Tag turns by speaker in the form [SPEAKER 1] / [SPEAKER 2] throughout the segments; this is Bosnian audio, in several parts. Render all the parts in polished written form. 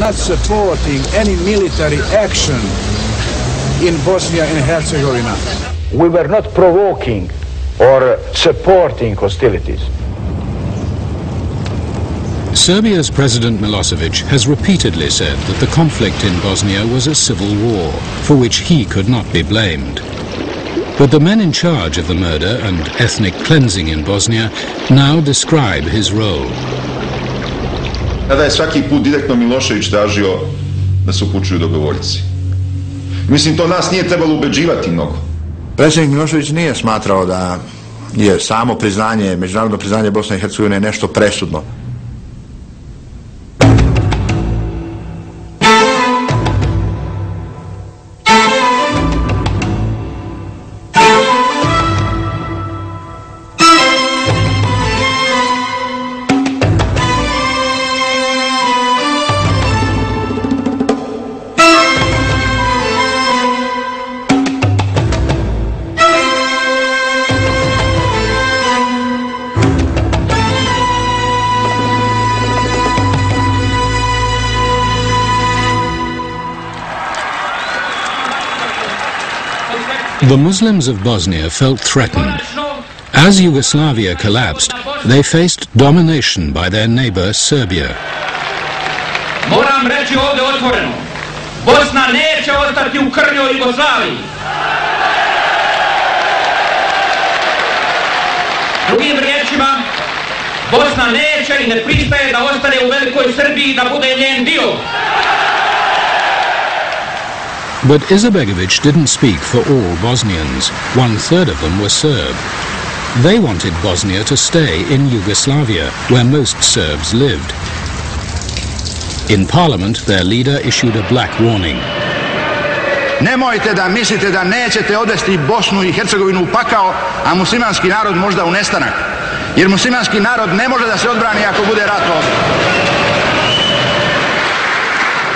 [SPEAKER 1] not supporting any military action in Bosnia and Herzegovina.
[SPEAKER 2] We were not provoking or supporting hostilities.
[SPEAKER 3] Serbia's President Milosevic has repeatedly said that the conflict in Bosnia was a civil war, for which he could not be blamed. But the men in charge of the murder and ethnic cleansing in Bosnia now describe his role.
[SPEAKER 4] Tada je svaki put direktno Milošević tražio da se upućuju dobrovoljci. Mislim, to nas nije trebalo ubeđivati mnogo.
[SPEAKER 5] Predsjednik Milošević nije smatrao da je samo priznanje, međunarodno priznanje Bosne i Hercegovine nešto presudno.
[SPEAKER 3] The Muslims of Bosnia felt threatened. As Yugoslavia collapsed, they faced domination by their neighbor Serbia.
[SPEAKER 6] Moram reći ovdje otvoreno, Bosna neće ostati u krnjoj Jugoslaviji. Drugim riječima, Bosna neće i ne pristaje da ostane u Velikoj Srbiji i da bude njen dio.
[SPEAKER 3] But Izetbegović didn't speak for all Bosnians. 1/3 of them were Serb. They wanted Bosnia to stay in Yugoslavia, where most Serbs lived. In parliament, their leader issued a black warning.
[SPEAKER 7] Nemojte da mislite da nećete odvesti Bosnu i Hercegovinu u pakao, a muslimanski narod možda u nestanak. Jer muslimanski narod ne može da se odbrani ako bude rat ovdje.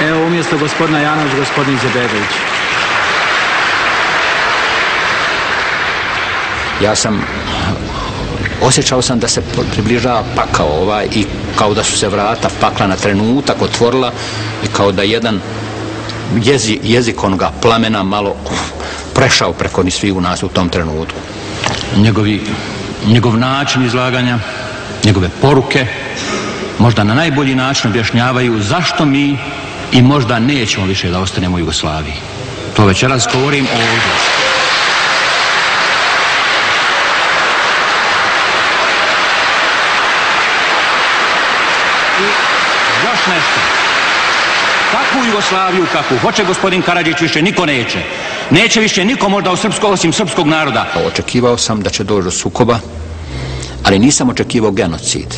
[SPEAKER 8] Evo, umjesto gospodina Janović, gospodin Izetbegović.
[SPEAKER 9] Osjećao sam da se približava pakao i kao da su se vrata pakla na trenutak otvorila i kao da jedan jezik onoga plamena malo prešao preko ni svih u nas u tom trenutku.
[SPEAKER 10] Njegov način izlaganja, njegove poruke možda na najbolji način objašnjavaju zašto mi i možda nećemo više da ostanemo u Jugoslaviji. To večeras govorim ovdje. I još nešto. Takvu Jugoslaviju kakvu hoće gospodin Karadžić više niko neće. Neće više niko možda osim srpskog naroda.
[SPEAKER 9] Očekivao sam da će doći do sukoba, ali nisam očekivao genocid.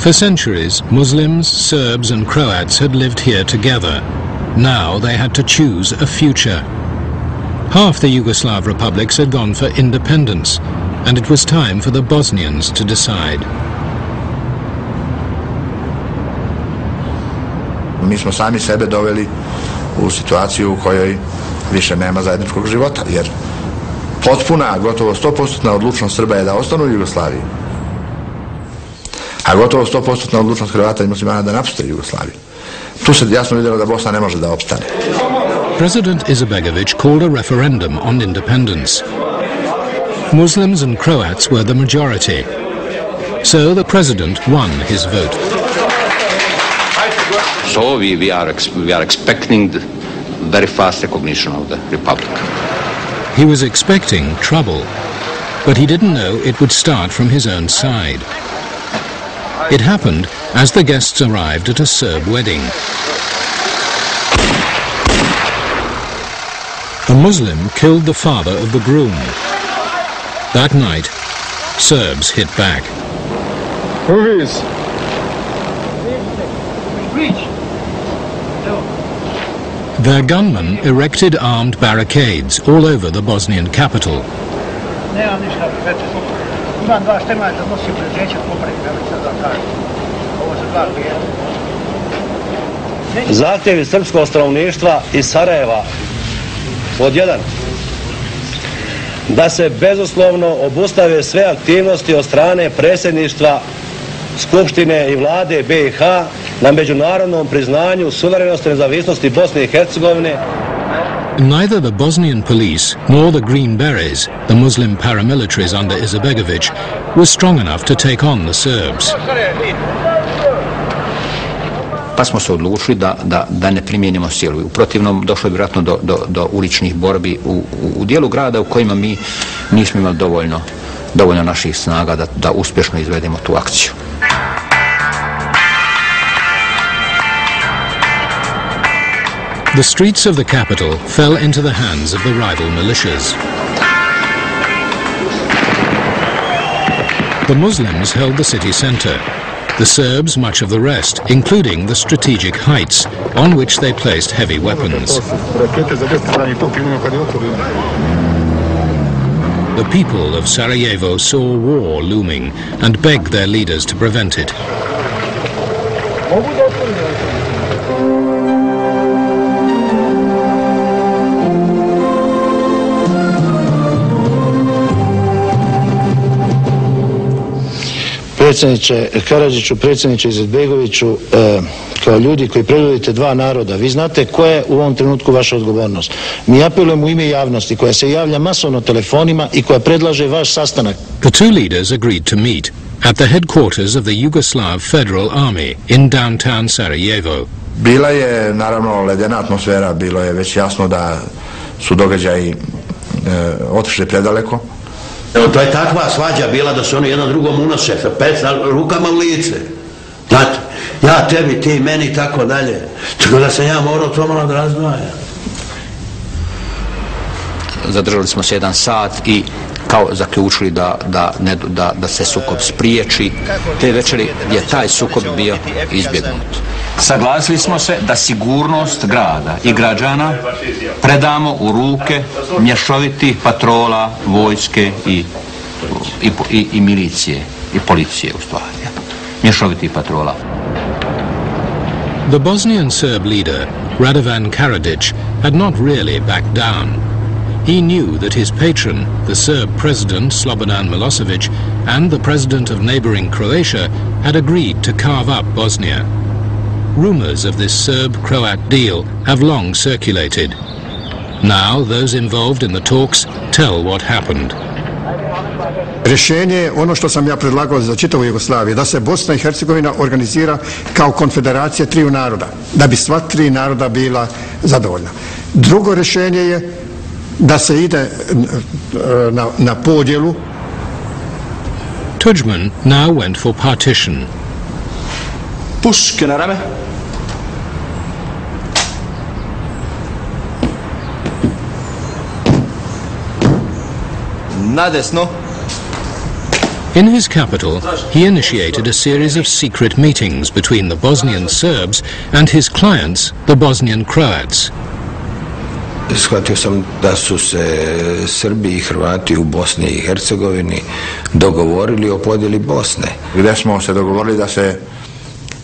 [SPEAKER 3] For centuries, Muslims, Serbs and Croats had lived here together. Now they had to choose a future. Half the Yugoslav republics had gone for independence, and it was time for the Bosnians to decide.
[SPEAKER 5] Mi smo sami sebe doveli u situaciju u kojoj više nema zajedničkog života, jer potpuna, gotovo 100% odlučnost Srba je da ostanu u Jugoslaviji. A gotovo 100% odlučnost Hrvata i muslimana da napuste Jugoslaviju. Tu se jasno vidjelo da Bosna ne može da opstane.
[SPEAKER 3] President Izetbegović called a referendum on independence. Muslims and Croats were the majority. So the president won his vote.
[SPEAKER 9] So we are expecting very fast recognition of the republic.
[SPEAKER 3] He was expecting trouble, but he didn't know it would start from his own side. It happened as the guests arrived at a Serb wedding. A Muslim killed the father of the groom. That night, Serbs hit back.
[SPEAKER 11] Who is?
[SPEAKER 3] Their gunmen erected armed barricades all over the Bosnian capital.
[SPEAKER 12] Zahtjevi srpskog stanovništva iz Sarajeva. Pod 1. da se bezuslovno obustave sve aktivnosti od strane predsjedništva Skupštine i vlade BiH na međunarodnom priznanju suverenosti i nezavisnosti Bosne i Hercegovine.
[SPEAKER 3] Neither the Bosnian police nor the Green Berets, the Muslim paramilitaries under Izetbegović, was strong enough to take on the Serbs.
[SPEAKER 9] Pa smo se odlučili da ne primijenimo silu. U protivnom došlo je vjerojatno do uličnih borbi u dijelu grada u kojima mi nismo imali dovoljno naših snaga da uspješno izvedemo tu akciju.
[SPEAKER 3] The streets of the capital fell into the hands of the rival militias. The Muslims held the city center, the Serbs much of the rest, including the strategic heights, on which they placed heavy weapons. The people of Sarajevo saw war looming and begged their leaders to prevent it.
[SPEAKER 13] Predsjedniče Karadžiću, predsjedniče Izetbegoviću, kao ljudi koji predvodite dva naroda, vi znate koja je u ovom trenutku vaša odgovornost. Mi apelujemo u ime javnosti koja se javlja masovno telefonima i koja predlaže vaš sastanak.
[SPEAKER 3] The two leaders agreed to meet at the headquarters of the Yugoslav Federal Army in downtown Sarajevo.
[SPEAKER 5] Bila je naravno ledena atmosfera, bilo je već jasno da su događaji otišli predaleko.
[SPEAKER 14] Evo, to je takva svađa bila da se oni jedan drugom unose sa rukama u lice. Znate, ja tebi, ti meni i tako dalje. Tako da sam ja morao to malo da razdvajam.
[SPEAKER 9] Zadržali smo se 1 sat i kao zaključili da se sukob spriječi. Te večeri je taj sukob bio izbjegnut.
[SPEAKER 10] Saglasili smo se da sigurnost grada i građana predamo u ruke mješovitih patrola, vojske i milicije i policije u stvari. Mješovitih patrola.
[SPEAKER 3] The Bosnian Serb leader, Radovan Karadzic, had not really backed down. He knew that his patron, the Serb president Slobodan Milosevic, and the president of neighboring Croatia had agreed to carve up Bosnia. Rumors of this Serb-Croat deal have long circulated. Now those involved in the talks tell what happened.
[SPEAKER 15] Rješenje je ono što sam ja predlagao za čitavu Jugoslaviju, da se Bosna i Hercegovina organizira kao konfederacija triju naroda, da bi sva tri naroda bila zadovoljna. Drugo rješenje je da se ide na podjelu.
[SPEAKER 3] Tudjman now went for partition.
[SPEAKER 16] Puške na rame. Na desno.
[SPEAKER 3] In his capital, he initiated a series of secret meetings between the Bosnian Serbs and his clients, the Bosnian Croats.
[SPEAKER 17] Shvatio sam da su se Srbi i Hrvati u Bosni i Hercegovini dogovorili o podjeli Bosne.
[SPEAKER 5] Gdje smo se dogovorili da se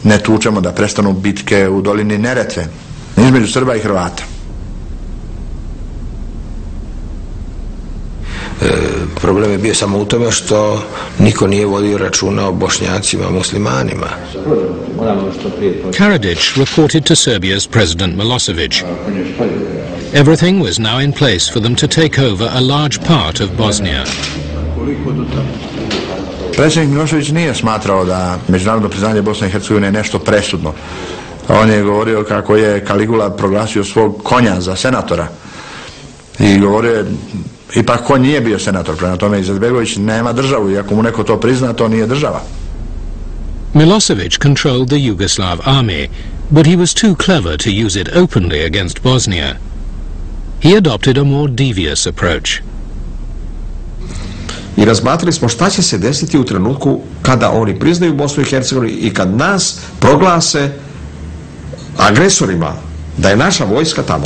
[SPEAKER 5] ne tučemo, da prestanu bitke u dolini Neretve između Srba i Hrvata.
[SPEAKER 17] Problem je bio samo u tome što niko nije vodio računa o Bošnjacima, muslimanima.
[SPEAKER 3] Karadzic reported to Serbia's President Milosevic. Everything was now in place for them to take over a large part of Bosnia.
[SPEAKER 5] Predsjednik Milošević nije smatrao da međunarodno priznanje Bosne i Hercegovine je nešto presudno. On je govorio kako je Kaligula proglasio svog konja za senatora i govorio je, ipak konj nije bio senator, prema tome Izetbegović nema državu i ako mu neko to prizna, to nije država.
[SPEAKER 3] Milosevic controlled the Yugoslav army, but he was too clever to use it openly against Bosnia. He adopted a more devious approach.
[SPEAKER 18] I razmatrali smo šta će se desiti u trenutku kada oni priznaju Bosnu i Hercegovinu i kad nas proglase agresorima, da je naša vojska tamo.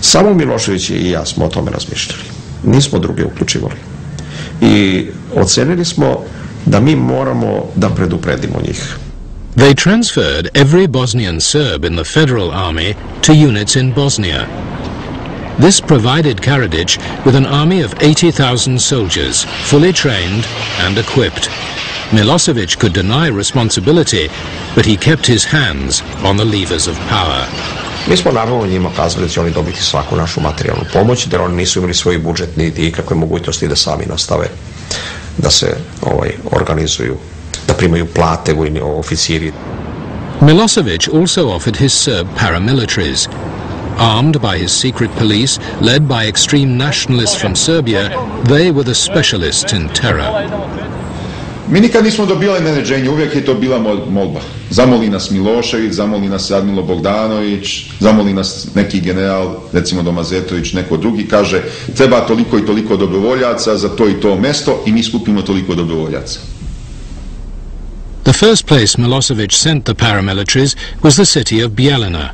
[SPEAKER 18] Samo Milošević i ja smo o tome razmišljali. Nismo druge uključivali. I ocenili smo da mi moramo da predupredimo njih.
[SPEAKER 3] They transferred every Bosnian Serb in the Federal Army to units in Bosnia. This provided Karadzic with an army of 80,000 soldiers, fully trained and equipped. Milosevic could deny responsibility, but he kept his hands on the levers of power.
[SPEAKER 18] Mi smo naravno njima kazali da će oni dobiti svaku našu materijalnu pomoć, jer oni nisu imali svoj budžet niti ikakve mogućnosti da sami nastave da se organizuju, da primaju plate vojni oficiri.
[SPEAKER 3] Milosevic also offered his Serb paramilitaries. Armed by his secret police, led by extreme nationalists from Serbia, they were the specialists in terror.
[SPEAKER 4] Mi nikad nismo dobili naređenje, uvijek je to bila molba. Zamoli nas Milošević, zamoli nas Admilo Bogdanović, zamoli nas neki general, recimo Domazetović, neko drugi, kaže treba toliko i toliko dobrovoljaca za to i to mesto i mi skupimo toliko dobrovoljaca.
[SPEAKER 3] The first place Milosevic sent the paramilitaries was the city of Bijeljina.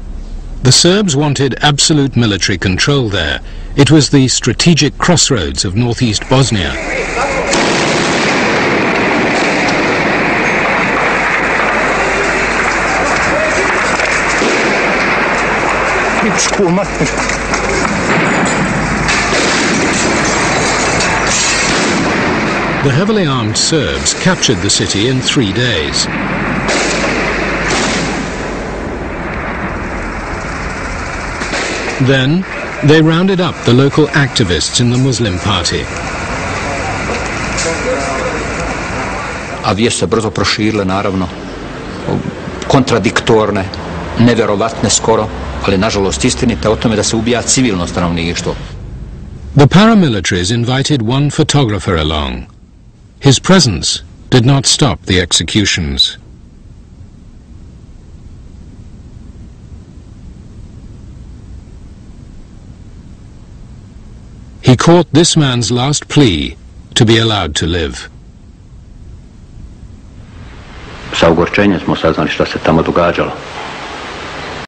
[SPEAKER 3] The Serbs wanted absolute military control there. It was the strategic crossroads of northeast Bosnia. The heavily armed Serbs captured the city in 3 days. Then, they rounded up the local activists in the Muslim party.
[SPEAKER 9] A vijest se brzo proširile, naravno, kontradiktorne, nevjerovatne skoro, ali nažalost istinite o tome da se ubija civilno stanovništvo.
[SPEAKER 3] The paramilitaries invited one photographer along. His presence did not stop the executions. He caught this man's last plea to be allowed to live.
[SPEAKER 9] Sa ogorčenjem smo saznali šta se tamo događalo.